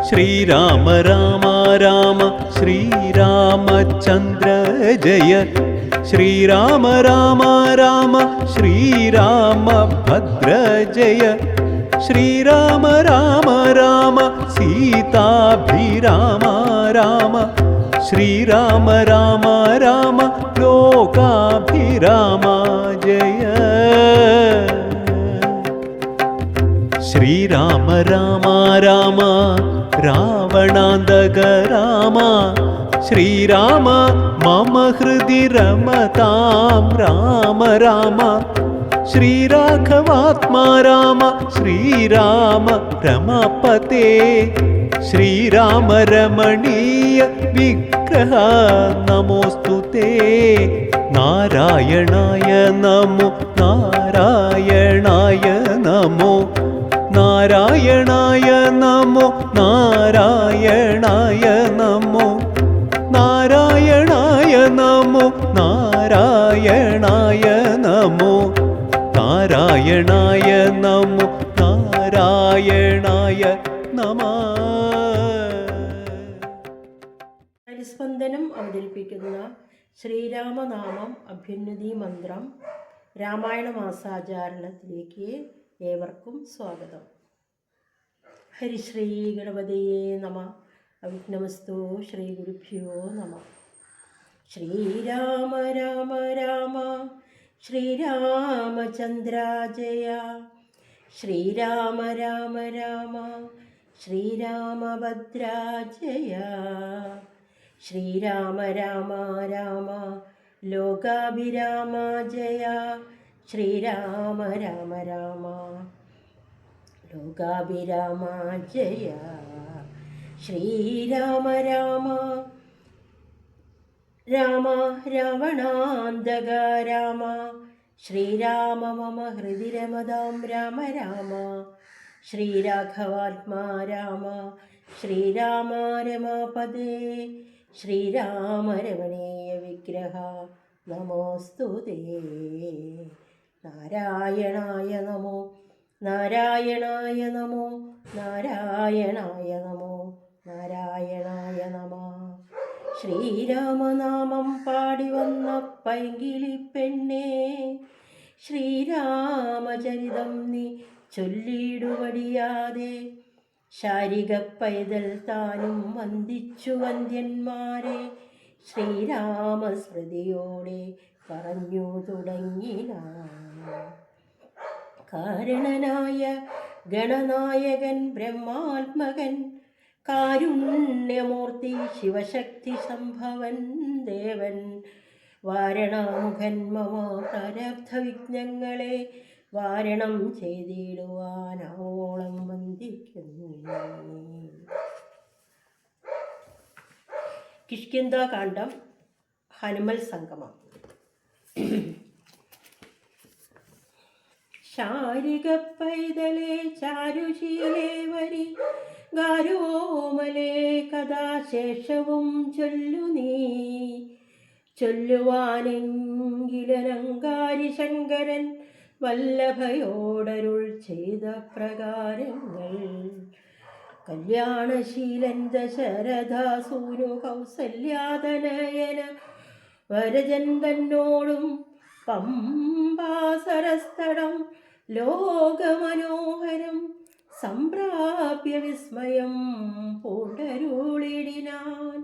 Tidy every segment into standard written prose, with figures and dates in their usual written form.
ശ്രീരാമ രാമ രാമ ശ്രീരാമചന്ദ്ര ജയ ശ്രീരാമ രാമ രാമ ശ്രീരാമഭദ്ര ജയ ശ്രീരാമ രാമ രാമ സീതാഭിരാമ രാമ ശ്രീരാമ രാമ രാമ ലോകാഭിരാമ ജയ ശ്രീരാമ രാമ രാമ രാവണാന്തക രാമ ശ്രീരാമ മമ ഹൃദി രമതാം രാമ രാമ ശ്രീരാഘവാത്മാ രാമ ശ്രീരാമ രമപതേ ശ്രീരാമ രമണീയ വിഗ്രഹ നമോസ്തുതേ നാരായണായ നമോ നാരായണായ നമോ നാരായണായ നമോ നാരായണായ നമോ നാരായണായ നമോ നാരായണായ നമോ നാരായണായ നമോ നാരായണായ നമഃ. ഹരിസ്പന്ദനം അവതരിപ്പിക്കുന്ന ശ്രീരാമനാമം അഭ്യുന്നതി മന്ത്രം രാമായണ മാസാചാരണത്തിലേക്ക് ഏവർക്കും സ്വാഗതം. ഹരിശ്രീ ഗണപതയേ നമ. അവിഘ്നമസ്തു. ശ്രീ ഗുരുഭ്യോ നമ. ശ്രീരാമ രാമ രാമ ശ്രീരാമചന്ദ്ര ജയ ശ്രീരാമ രാമ രാമ ശ്രീരാമഭദ്ര ജയ ശ്രീരാമ രാമ രാമ ലോകാഭിരാമ ജയ ശ്രീരാമ രാമ രാമ ലോകാഭിരാമ ജയ ശ്രീരാമ രാമ രാമ രാവണാന്തക രാമ ശ്രീരാമ മമ ഹൃദി രമതാം രാമ രാമ ശ്രീരാഘവാത്മാ രാമ ശ്രീരാമ രമാപദേ ശ്രീരാമ രമണീയ വിഗ്രഹ നമോസ്തുതേ നാരായണായ നമോ നാരായണായ നമോ നാരായണായ നമോ നാരായണായ നമഃ. ശ്രീരാമനാമം പാടി വന്ന പൈങ്കിളി പെണ്ണേ ശ്രീരാമചരിതം നീ ചൊല്ലിടുവടിയാതെ ശാരിക പൈതൽ താനും വന്ദിച്ചു വന്ദ്യന്മാരെ ശ്രീരാമസ്മൃതിയോടെ പറഞ്ഞു തുടങ്ങിനാൻ. കാരണനായ ഗണനായകൻ ബ്രഹ്മാത്മകൻ കാരുണ്യമൂർത്തി ശിവശക്തി സംഭവൻ ദേവൻ വാരണാമുഖൻ മമ പ്രാരബ്ധ വിഘ്നങ്ങളെ വാരണം ചെയ്തിടുവാനോളം വന്ദിക്കുന്നു. കിഷ്കിന്ധാകാന്ഡം ഹനുമൽ സംഗമം. ശാരിക പൈതലേ ചാരുശീലേ വരി ഗാരോമലേ കഥാശേഷവും ചൊല്ലു നീ ചൊല്ലുവാനെങ്കിലനങ്കാരി ശങ്കരൻ വല്ലഭയോടരുൾ ചെയ്ത പ്രകാരങ്ങൾ. കല്യാണശീലൻ ദശരഥാസൂനു കൗസല്യാതനയന വരജൻ തന്നോടും പമ്പാസരസ്ഥടം ലോകമനോഹരം സംപ്രാപ്യ വിസ്മയം പൂണ്ടരുളിടിനാൻ.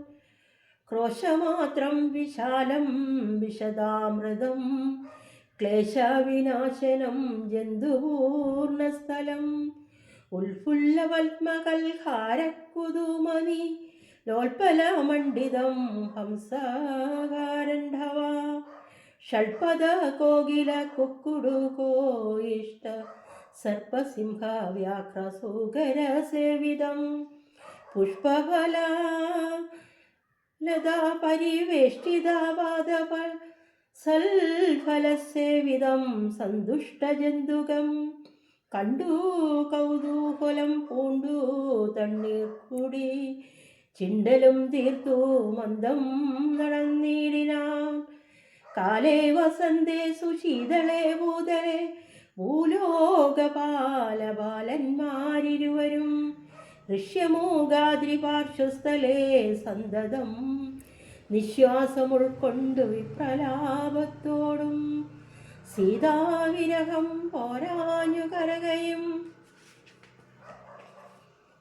ക്രോശമാത്രം വിശാലം വിശദാമൃതം ക്ലേശവിനാശനം ജന്തുപൂർണസ്ഥലം ഉൽഫുല്ലപത്മകൽഹാരക്കുതുമനി ലോൽപലമണ്ഡിതം ഹംസകാരണ്ഡവ ഷൽപദ കോകില കുക്കുടുകോ ഇഷ്ട സർപ്പസിംഹ വ്യാഘ്രസൂകര സേവിതം പുഷ്പഫല ലതാ പരിവേഷ്ടിത പാദപ സൽഫലസേവിതം സന്തുഷ്ടജന്തുകം കണ്ടു കൗതൂഹലം പൂണ്ടു തണ്ണീർ കൂടി ചിണ്ടലും തീർത്തു മന്ദം നടന്നിടിനാൻ. കാലേ വസന്തേ സുശീതളേ ഭൂതലേ ഭൂലോകപാലബാലന്മാരിരുവരും ഋഷ്യമൂകാദ്രിപാർശ്വസ്ഥലേ സന്തതം നിശ്വാസം ഉൾക്കൊണ്ടു വിപ്രലാപത്തോടും സീതാവിരഹം പോരാഞ്ഞു കരകയും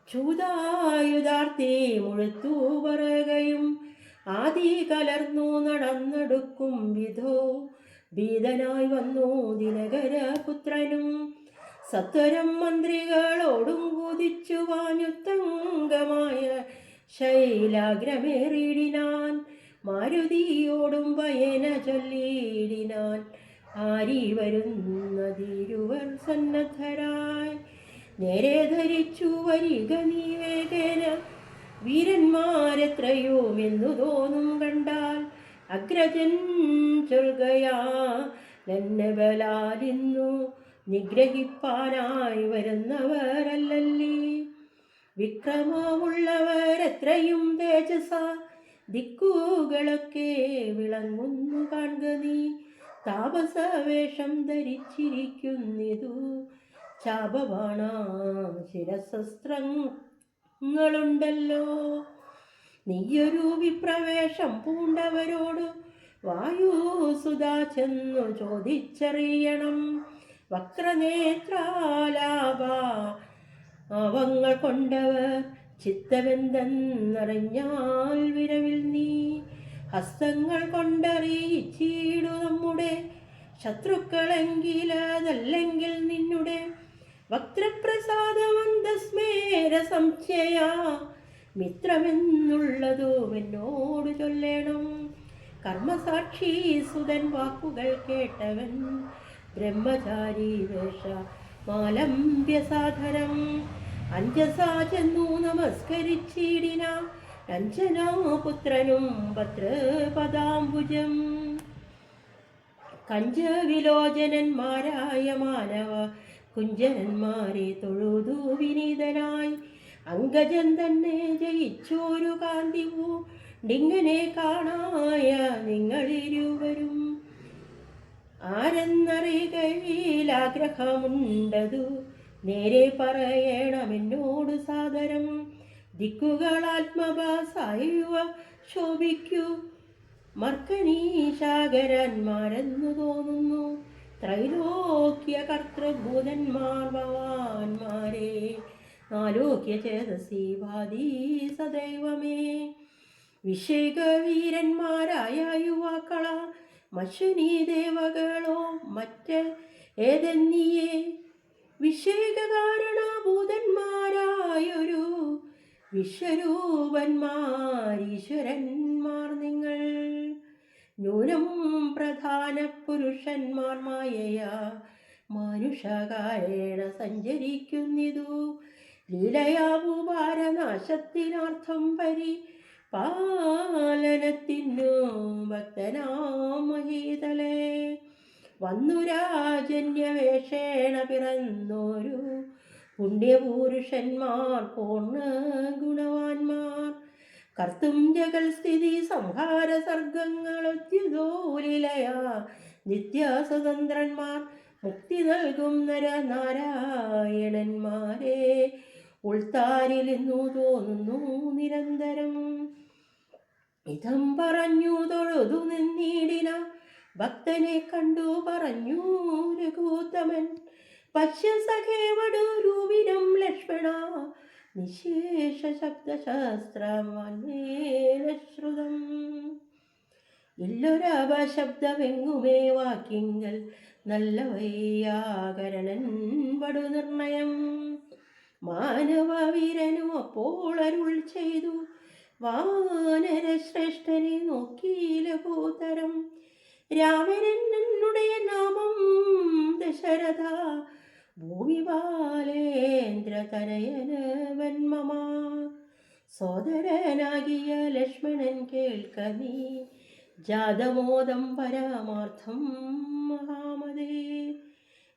ചൂതായുധാർത്തി മുഴുത്തു പറയുകയും ആദി കലർന്നു നടന്നെടുക്കും വിധോ ഭീതനായി വന്നു ദിനകരപുത്രനും സത്വരം മന്ത്രികളോടും കുതിച്ചു വാഞ്ഞുത്തങ്കമായ ശൈലാഗ്രമേറിയിടിനാൻ മാരുതിയോടും വയന ചൊല്ലിയിടിനാൻ ആരി വരുന്നതിരുവർ സന്നദ്ധരായി നേരെ ധരിച്ചു വരിക നീ വേഗേന വീരന്മാരെത്രയും എന്നു തോന്നും കണ്ടാൽ അഗ്രജൻ ചൊൽകയാ എന്നെ ബലാലിന്നു നിഗ്രഹിപ്പാനായി വരുന്നവരല്ലല്ലി വിക്രമമുള്ളവരെത്രയും തേജസ ദിക്കുകളൊക്കെ വിളങ്ങുന്നു കാണുക നീ താപസവേഷം ധരിച്ചിരിക്കുന്നിതു ചാപവാണ ശിരശസ്ത്രങ്ങളുണ്ടല്ലോ നീയൊരു വിപ്രവേശം പൂണ്ടവരോട് വായുസുധാ ചെന്നു ചോദിച്ചറിയണം വക്രനേത്രാലാപ അവങ്ങൾ കൊണ്ടവർ ചിത്തമെന്തെന്നറിഞ്ഞാൽ വിരവിൽ നീ ഹസ്തങ്ങൾ കൊണ്ടറിയിച്ചിടു നമ്മുടെ ശത്രുക്കളെങ്കിലതല്ലെങ്കിൽ നിന്നുടെ വക്രപ്രസാദമന്തസ്മേര സംശയ മിത്രമെന്നുള്ളതും എന്നോട് ചൊല്ലേണം കർമ്മസാക്ഷി സുതൻ വാക്കുകൾ കേട്ടവൻ ബ്രഹ്മചാരി വേഷ മാലംബ്യസാധനം അഞ്ജസാ ചെന്നു നമസ്കരിച്ചിടിന അഞ്ജനാപുത്രനും ഭദ്രപദാംബുജം കഞ്ചവിലോചനന്മാരായ മാനവ കുഞ്ചനന്മാരെ തൊഴുതു വിനീതനായി അങ്കജൻ തന്നെ ജയിച്ചോരു കാന്തിവു ഡിങ്ങനെ കാണായ നിങ്ങളിരുവരും ആരെന്നറികയിലാഗ്രഹമുണ്ടതു നേരെ പറയണമെന്നോട് സാദരം ദിക്കുകളാത്മഭാസായുവ ശോഭിക്കൂ മർക്കനീശാകരന്മാരെന്നു തോന്നുന്നു ത്രൈലോക്യ കർത്തൃഭൂതന്മാർ ഭവാന്മാരെ നാലോക്യ ചേതസി ഭാതി സദൈവമേ വിഷയകവീരന്മാരായ യുവാക്കള മശുനി ദേവകളോ മറ്റ് ഏതെന്നിയേ വിഷയകാരണഭൂതന്മാരായൊരു വിശ്വരൂപന്മാർ ഈശ്വരന്മാർ നിങ്ങൾ നൂനം പ്രധാന പുരുഷന്മാർ മായയാ മാനുഷകാരേണ സഞ്ചരിക്കുന്നിതു ലീലയാവു ഭാരനാശത്തിനർത്ഥം പാലനത്തിനു ഭക്തനാം മഹീതലേ വന്നു രാജന്യവേഷേണ പിറന്നോരു പുണ്യപുരുഷന്മാർ പൂർണ്ണ ഗുണവാന്മാർ കർത്തും ജഗൽ സ്ഥിതി സംഹാര സർഗങ്ങളൊത്യുദോലിലയ നിത്യസ്വതന്ത്രന്മാർ മുക്തി നൽകും നരനാരായണന്മാരെ ഉൾത്താരിലിന്നു തോന്നുന്നു നിരന്തരം ഇതം പറഞ്ഞു തൊഴുതു നിന്നിടിന ഭക്തനെ കണ്ടു പറഞ്ഞു രഘുത്തമൻ പശ്യ സഖേവടു രൂപിനം ലക്ഷ്മണ നിശേഷ ശബ്ദശാസ്ത്രമാശ്രുതം ഇല്ലൊരപശബ്ദമെങ്ങുമേ വാക്കിങ്കൽ നല്ല വയ്യാകരണൻ വടു നിർണയം മാനവവീരനും അപ്പോൾ അരുൾ ചെയ്തു വാനരശ്രേഷ്ഠനെ നോക്കിയില ഭൂതരം രാമനൻ എന്നുடைய നാമം ദശരഥ ഭൂമിപാലേന്ദ്രതനയനവൻ മമ സോദരനാകിയ ലക്ഷ്മണൻ കേൾക്ക നീ ജാതമോദം പരമാർത്ഥം മഹാമതേ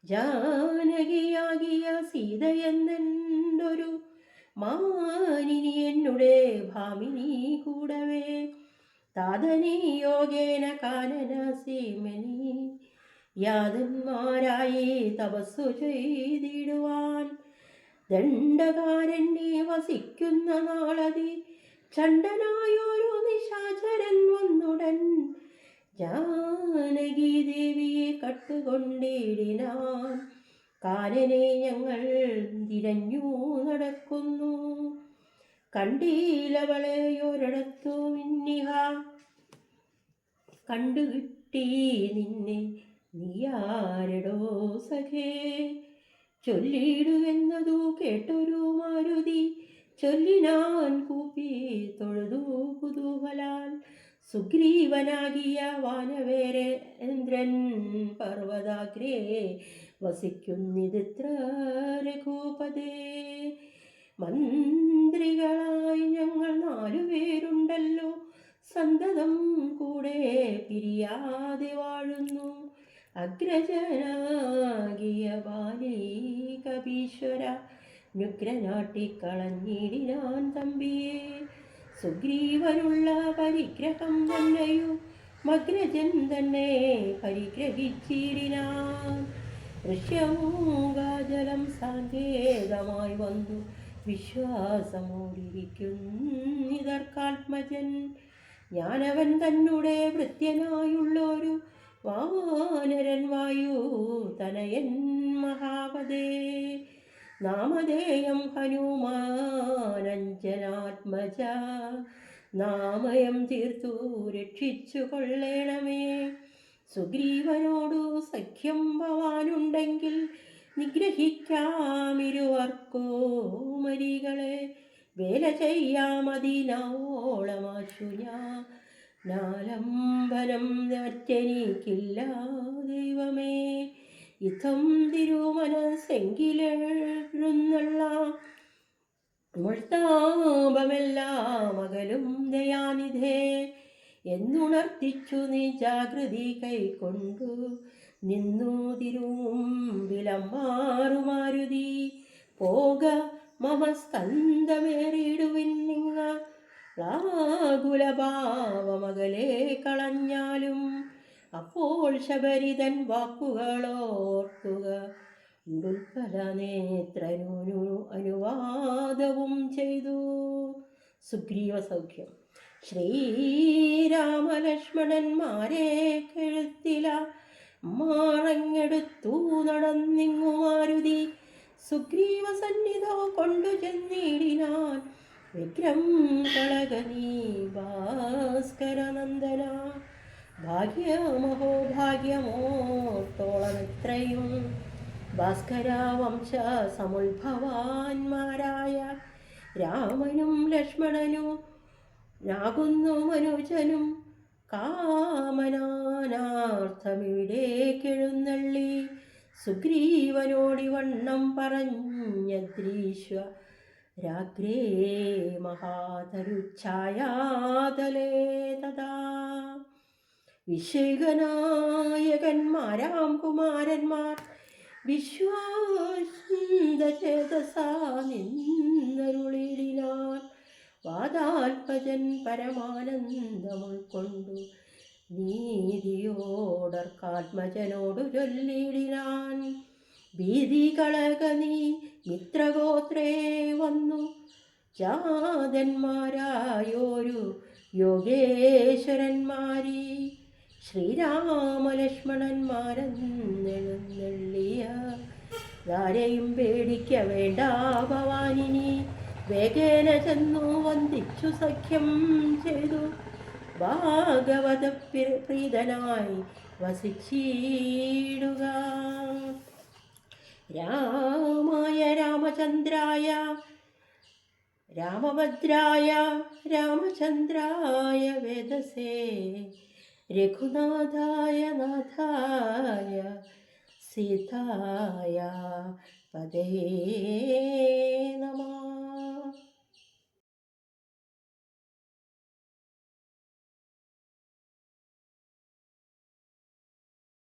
ജാനകിയാകിയ സീതയെന്നൊരു മാനിനി എന്നുടെ ഭാമിനി കൂടവേ താതനി യോഗേന കാനന സീമനി യാതന്മാരായി തപസ്സു ചെയ്തിടുവാൻ ദണ്ഡകാരണ്യെ വസിക്കുന്ന നാളതി ചണ്ഡനായൊരു നിശാചരൻ വന്നുടൻ ജാനകി ദേവിയെ കട്ടുകൊണ്ടിടിനാൻ. കാനനെ ഞങ്ങൾ തിരഞ്ഞു നടക്കുന്നു, കണ്ടീലവളെയൊരിടത്തു മിന്നിഹ. കണ്ടുകിട്ടി നിന്നെ നീയാരടോ സഖേ, ചൊല്ലിയിടുവെന്നതു കേട്ടൊരു മാരുതി, ചൊല്ലിനാൻ കൂപ്പി തൊഴുതു കുതൂഹലാൽ. സുഗ്രീവനാകിയ വാനവേരേന്ദ്രൻ പർവ്വതാഗ്രേ വസിക്കുന്നിതിത്ര രഘുപതേ. മന്ത്രികളായി ഞങ്ങൾ 4 പേരുണ്ടല്ലോ, സന്തതം കൂടെ പിരിയാതെ വാഴുന്നു. അഗ്രജനാകിയ ബാലി കപീശ്വര നുഗ്രനാട്ടിക്കളഞ്ഞിടിനാൻ തമ്പിയെ. സുഗ്രീവനുള്ള പരിഗ്രഹം തന്നെയു മഗ്രജൻ തന്നെ പരിഗ്രഹിച്ചിടിനാൻ. ഋഷ്യമൂകാജലം സാങ്കേതമായി വന്നു വിശ്വാസമോടിരിക്കുന്നിതർക്കാത്മജൻ. ഞാനവൻ തന്നെ ഭൃത്യനായുള്ളൊരു വാനരൻ വായു തനയൻ മഹാപദേ. നാമധേയം ഹനുമാനഞ്ജനാത്മജ, നാമയം തീർത്തു രക്ഷിച്ചു കൊള്ളേണമേ. സുഗ്രീവനോടു സഖ്യം ഭവാനുണ്ടെങ്കിൽ നിഗ്രഹിക്കാമിരുവർക്കോമരികളെ. വേല ചെയ്യാമതിനാവോളമാശു ഞാലംബനം മറ്റെനിക്കില്ല ദൈവമേ. യുദ്ധം തിരുമനസ്സെങ്കിലെഴുന്നള്ള മുൾത്താപമെല്ലാം അകലും ദയാനിധേ. എന്നുണർത്തിച്ചു നീ ജാഗൃതി കൈക്കൊണ്ടു നിന്നു തിരുമുമ്പിലമ്മാറുമാരുതി. പോക മമ സ്കന്ധമേറിയിടുവിൻ നിങ്ങളാകുലഭാവമകലെ കളഞ്ഞാലും. അപ്പോൾ ശബരിതൻ വാക്കുകളോർക്കുക, ദുൽഫല നേത്രനു അനുവാദവും ചെയ്തു. സുഗ്രീവ സൗഖ്യം. ശ്രീരാമലക്ഷ്മണന്മാരെ കഴുത്തില മാറങ്ങെടുത്തു നടന്നിങ്ങു മാരുതി. സുഗ്രീവ സന്നിധോ കൊണ്ടു ചെന്നിടിനാൻ വിക്രം കളകനീ ഭാസ്കരനന്ദന. ഭാഗ്യമഹോ ഭാഗ്യമോത്തോളമെത്രയും ഭാസ്കര വംശ സമുത്ഭവാന്മാരായ രാമനും ലക്ഷ്മണനും നാകുന്നു മനുജനും. കാമനാനാർത്ഥമിവിടേക്കെഴുന്നള്ളി സുഗ്രീവനോടിവണ്ണം പറഞ്ഞദ്രീശ്വ രാഗ്രേ മഹാതരുച്ഛായാതലേ തഥാ. വിഷയനായകന്മാരാം കുമാരന്മാർ വിശ്വാസചേതസാ നിന്നരുളിടിനാൻ. വാദാത്മജൻ പരമാനന്ദം ഉൾക്കൊണ്ടു നീതിയോടർക്കാത്മജനോടു ചൊല്ലിടിനാൻ. ഭീതി കളക നീ മിത്രഗോത്രേ വന്നു ജാതന്മാരായോരു യോഗേശ്വരന്മാരീ. ശ്രീരാമലക്ഷ്മണന്മാരെന്നെഴുന്നള്ളിയ ആരെയും പേടിക്ക വേണ്ട ഭവാനിനി. വേഗേന ചെന്നു വന്ദിച്ചു സഖ്യം ചെയ്തു ഭാഗവത പ്രീതനായി വസിച്ചിടുക. രാമായ രാമചന്ദ്രായ രാമഭദ്രായ രാമചന്ദ്രായ വേദസേ രഘുനാഥായ നാഥായ സീതായ പദേ